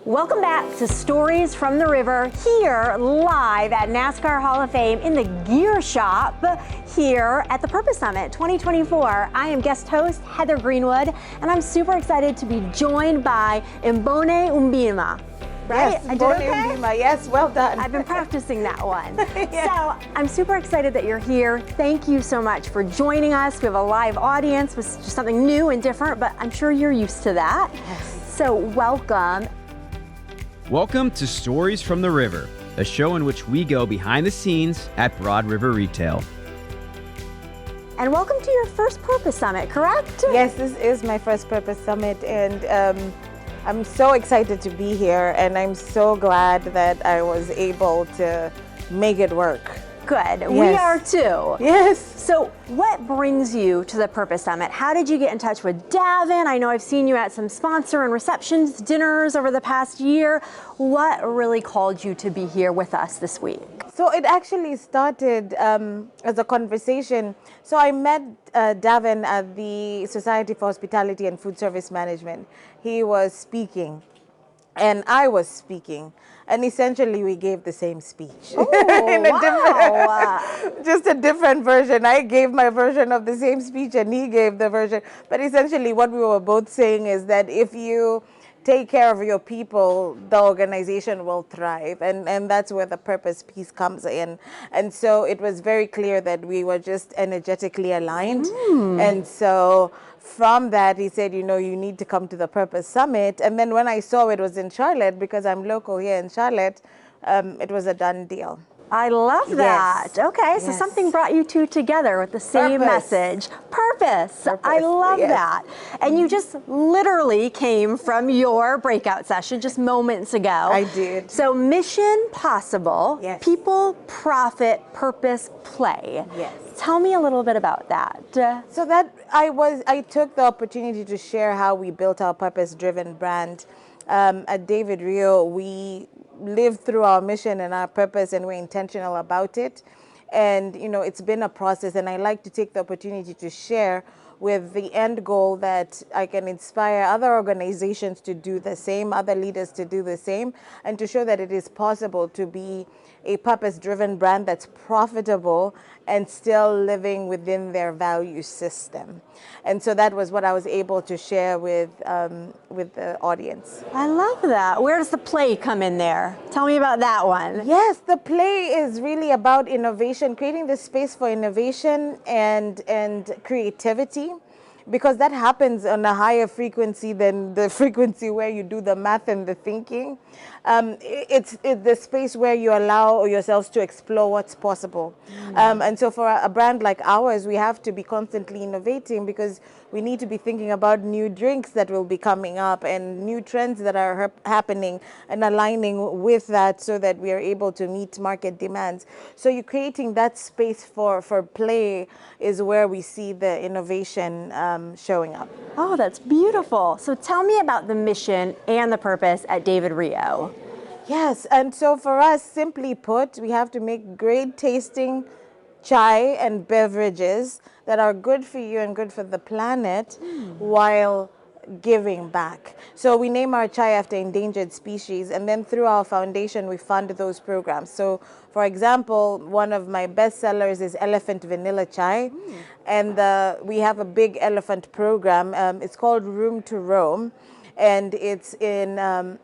Welcome back to Stories from the River, here live at NASCAR Hall of Fame in the gear shop here at the Purpose Summit 2024. I am guest host Heather Greenwood, and I'm super excited to be joined by Mboone Umbima. Right? Yes, I did Mboone okay? Umbima. Yes, well done. I've been practicing that one. Yes. So I'm super excited that you're here. Thank you so much for joining us. We have a live audience with just something new and different, but I'm sure you're used to that. Yes. So welcome. Welcome to Stories from the River, a show in which we go behind the scenes at Broad River Retail. And welcome to your first Purpose Summit, correct? Yes, this is my first Purpose Summit, and I'm so excited to be here, and I'm so glad that I was able to make it work. Good. Yes. We are too. Yes. So what brings you to the Purpose Summit? How did you get in touch with Davin? I know I've seen you at some sponsor and receptions dinners over the past year. What really called you to be here with us this week? So it actually started as a conversation. So I met Davin at the Society for Hospitality and Food Service Management. He was speaking, and I was speaking. And essentially, we gave the same speech. Oh, wow. Just a different version. I gave my version of the same speech, and he gave the version. But essentially, what we were both saying is that if you take care of your people, the organization will thrive. And that's where the purpose piece comes in. And so it was very clear that we were just energetically aligned. And so from that, he said, you know, you need to come to the Purpose Summit. And then when I saw it was in Charlotte, because I'm local here in Charlotte, it was a done deal. I love that. Yes. Okay, so Yes. something brought you two together with the same Purpose. message. Purpose. I love yes. that. And you just literally came from your breakout session just moments ago. I did. So mission possible, Yes. people, profit, purpose, play. Yes. Tell me a little bit about that. So that I took the opportunity to share how we built our purpose-driven brand. At David Rio, we live through our mission and our purpose, and we're intentional about it. And you know, it's been a process, and I like to take the opportunity to share with the end goal that I can inspire other organizations to do the same, other leaders to do the same, and to show that it is possible to be a purpose-driven brand that's profitable and still living within their value system. And so that was what I was able to share with the audience. I love that. Where does the play come in there? Tell me about that one. Yes, the play is really about innovation, creating the space for innovation and creativity, because that happens on a higher frequency than the frequency where you do the math and the thinking. It's the space where you allow yourselves to explore what's possible. And so for a brand like ours, we have to be constantly innovating, because we need to be thinking about new drinks that will be coming up and new trends that are happening, and aligning with that so that we are able to meet market demands. So you're creating that space for play is where we see the innovation showing up. Oh, that's beautiful. So tell me about the mission and the purpose at David Rio. Yes, and so for us, simply put, we have to make great tasting chai and beverages that are good for you and good for the planet while giving back. So we name our chai after endangered species, and then through our foundation we fund those programs. So for example, one of my best sellers is elephant vanilla chai, and we have a big elephant program. It's called Room to Roam, and it's in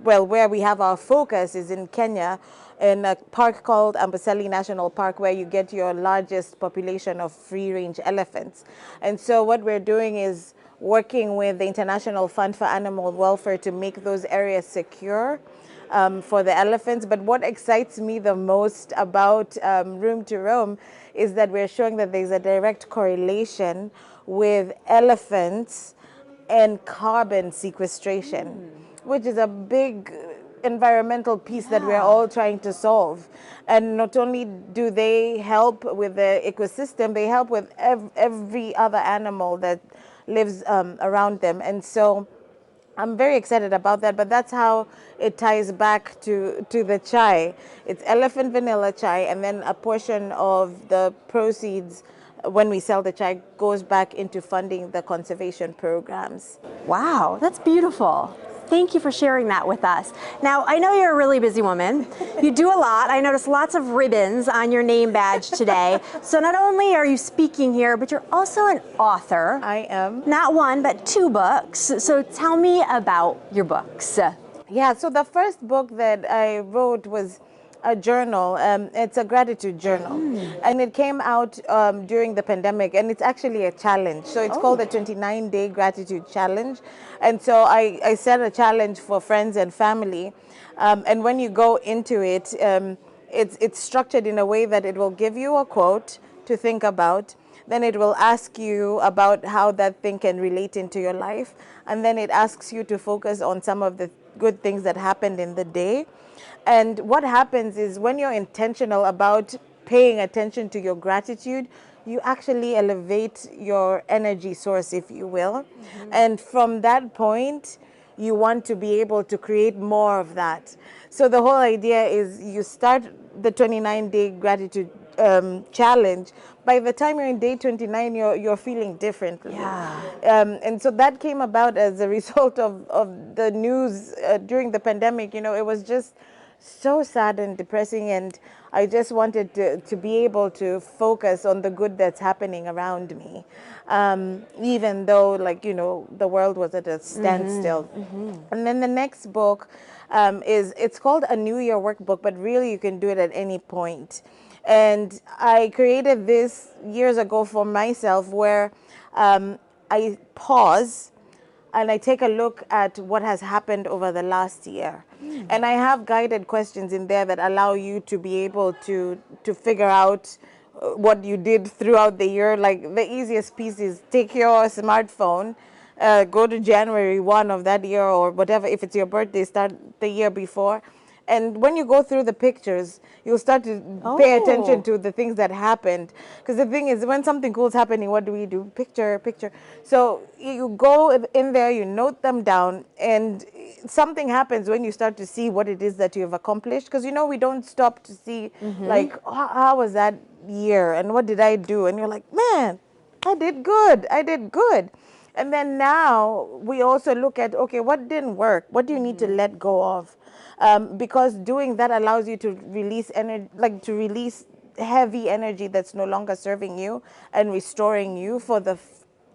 where we have our focus is in Kenya, in a park called Amboseli National Park, where you get your largest population of free-range elephants. And so what we're doing is working with the International Fund for Animal Welfare to make those areas secure for the elephants. But what excites me the most about Room to Roam is that we're showing that there's a direct correlation with elephants and carbon sequestration, which is a big environmental piece that we're all trying to solve. And not only do they help with the ecosystem, they help with every other animal that lives around them. And so I'm very excited about that, but that's how it ties back to the chai. It's elephant vanilla chai, and then a portion of the proceeds when we sell the chai goes back into funding the conservation programs. Wow, that's beautiful. Thank you for sharing that with us. Now, I know you're a really busy woman. You do a lot. I noticed lots of ribbons on your name badge today. So not only are you speaking here, but you're also an author. I am. Not one, but 2 books. So tell me about your books. Yeah, so the first book that I wrote was a journal. It's a gratitude journal. And it came out during the pandemic, and it's actually a challenge. So it's called the 29-Day Gratitude Challenge. And so I set a challenge for friends and family. And when you go into it, it's structured in a way that it will give you a quote to think about. Then it will ask you about how that thing can relate into your life. And then it asks you to focus on some of the good things that happened in the day. And what happens is when you're intentional about paying attention to your gratitude, you actually elevate your energy source, if you will. And from that point, you want to be able to create more of that. So the whole idea is you start the 29-day gratitude challenge. By the time you're in day 29, you're feeling differently. Yeah. And so that came about as a result of the news during the pandemic. You know, it was just so sad and depressing, and I just wanted to be able to focus on the good that's happening around me, even though, like, you know, the world was at a standstill. And then the next book it's called a New Year workbook, but really you can do it at any point. And I created this years ago for myself, where I pause and I take a look at what has happened over the last year. And I have guided questions in there that allow you to be able to figure out what you did throughout the year. Like, the easiest piece is take your smartphone, go to January 1 of that year, or whatever. If it's your birthday, start the year before. And when you go through the pictures, you'll start to pay attention to the things that happened. Because the thing is, when something cool is happening, what do? Picture, picture. So you go in there, you note them down, and something happens when you start to see what it is that you've accomplished. Because, you know, we don't stop to see, like, how was that year and what did I do? And you're like, man, I did good. I did good. And then now we also look at, okay, what didn't work? What do you need to let go of? Because doing that allows you to release energy, like to release heavy energy that's no longer serving you and restoring you for the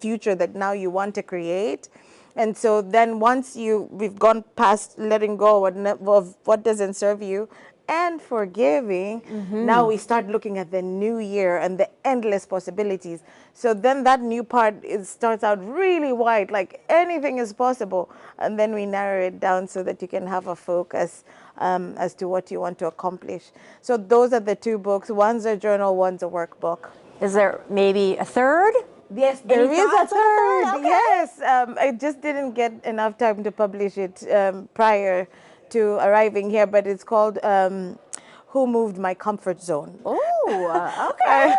future that now you want to create. And so then once we've gone past letting go of what doesn't serve you and forgiving, now we start looking at the new year and the endless possibilities. So then that new part starts out really wide, like anything is possible. And then we narrow it down so that you can have a focus as to what you want to accomplish. So those are the 2 books. One's a journal, one's a workbook. Is there maybe a third? Yes, there is a third. Okay. Yes, I just didn't get enough time to publish it prior to arriving here, but it's called Who Moved My Comfort Zone. Oh, okay.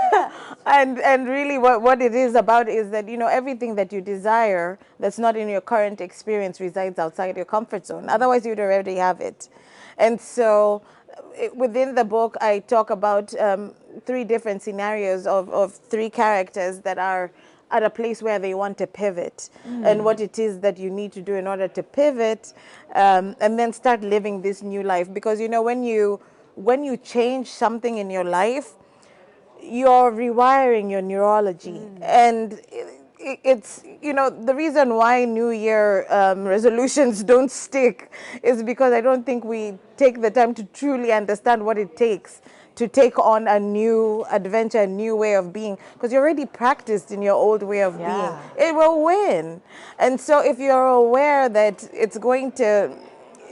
And really what it is about is that, you know, everything that you desire that's not in your current experience resides outside your comfort zone. Otherwise, you'd already have it. And so within the book, I talk about 3 different scenarios of 3 characters that are at a place where they want to pivot and what it is that you need to do in order to pivot and then start living this new life. Because, you know, when you change something in your life, you're rewiring your neurology. And it's, you know, the reason why New Year resolutions don't stick is because I don't think we take the time to truly understand what it takes to take on a new adventure, a new way of being, because you're already practiced in your old way of being. It will win. And so if you're aware that it's going to,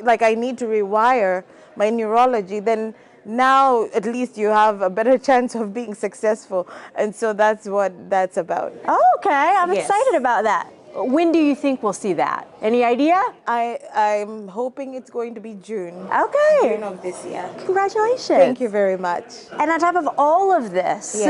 like, I need to rewire my neurology, then now at least you have a better chance of being successful. And so that's what that's about. Oh, okay, I'm excited about that. When do you think we'll see that? Any idea? I'm hoping it's going to be June. Okay. June of this year. Congratulations. Thank you very much. And on top of all of this,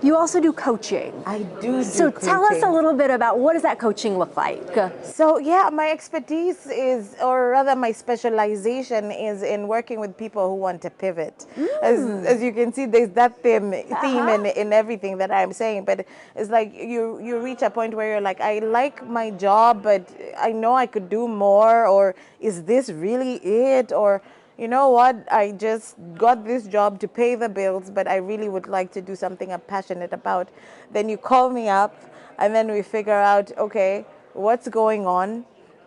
you also do coaching. I do So coaching. tell us a little bit about what does that coaching look like? So yeah, my expertise is, or rather my specialization is in working with people who want to pivot. As you can see, there's that theme in everything that I'm saying, but it's like you reach a point where you're like, I like my job, but I know I could do more, or is this really it? Or, you know what, I just got this job to pay the bills, but I really would like to do something I'm passionate about. Then you call me up, and then we figure out, okay, what's going on?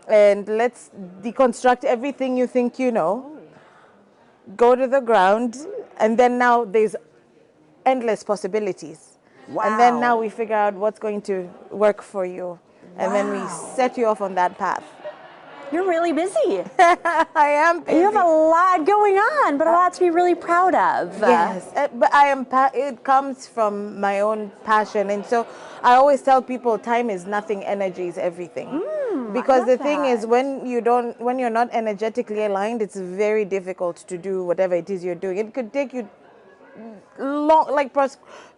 And let's deconstruct everything you think you know, go to the ground, and then now there's endless possibilities. Wow. And then now we figure out what's going to work for you. And then we set you off on that path. You're really busy. I am busy. You have a lot going on, but a lot to be really proud of. Yes, but it comes from my own passion. And so I always tell people time is nothing, energy is everything. Because the thing is, when you're not energetically aligned, it's very difficult to do whatever it is you're doing. It could take you long, like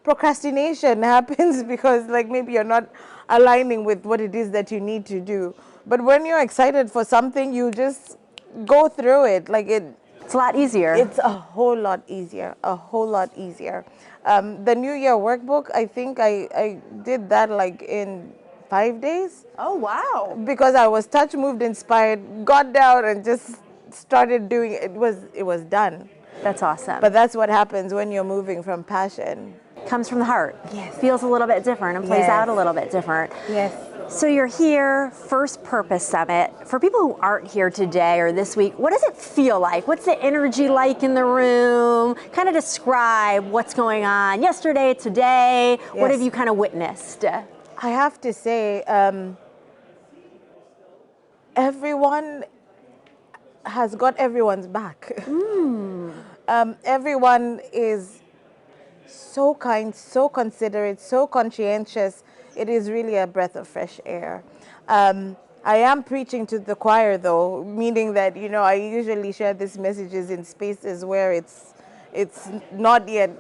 procrastination happens because like maybe you're not aligning with what it is that you need to do. But when you're excited for something, you just go through it. It's a lot easier. It's a whole lot easier, a whole lot easier. The New Year workbook, I think I did that like in 5 days. Oh, wow. Because I was touched, moved, inspired, got down and just started doing it. It was done. That's awesome. But that's what happens when you're moving from passion. Comes from the heart. Yes. Feels a little bit different and plays out a little bit different. Yes. So you're here, first Purpose Summit. For people who aren't here today or this week, what does it feel like? What's the energy like in the room? Kind of describe what's going on yesterday, today. Yes. What have you kind of witnessed? I have to say, everyone has got everyone's back. Everyone is so kind, so considerate, so conscientious. It is really a breath of fresh air. I am preaching to the choir though, meaning that, I usually share these messages in spaces where it's not yet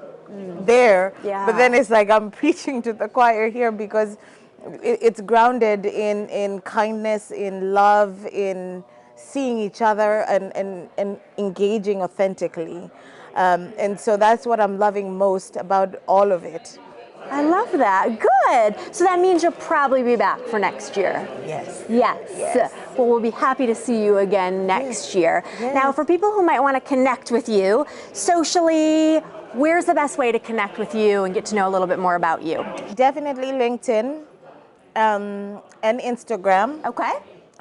there. Yeah. But then it's like I'm preaching to the choir here because it's grounded in kindness, in love, in seeing each other and engaging authentically. And so that's what I'm loving most about all of it. I love that. Good. So that means you'll probably be back for next year. Yes. Yes. Well, we'll be happy to see you again next year. Yes. Now, for people who might want to connect with you socially, where's the best way to connect with you and get to know a little bit more about you? Definitely LinkedIn and Instagram. Okay.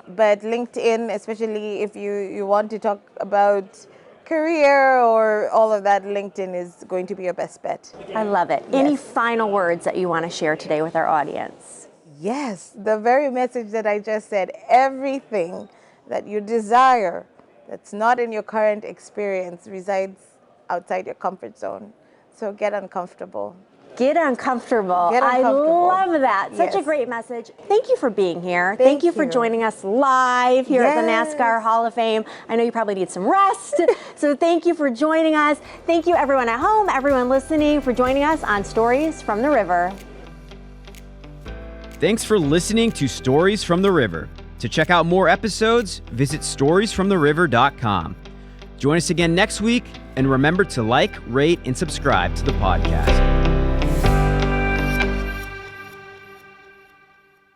But LinkedIn, especially if you want to talk about career or all of that, LinkedIn is going to be your best bet. I love it. Yes. Any final words that you want to share today with our audience? Yes, the very message that I just said, everything that you desire that's not in your current experience resides outside your comfort zone. So get uncomfortable. Get uncomfortable. Get I uncomfortable. love that. Such a Yes. great message. Thank you for being here. Thank you for you. joining us live here at the Yes. NASCAR Hall of Fame. I know you probably need some rest. So thank you for joining us. Thank you everyone at home, everyone listening for joining us on Stories from the River. Thanks for listening to Stories from the River. To check out more episodes, visit storiesfromtheriver.com. Join us again next week, and remember to like, rate, and subscribe to the podcast.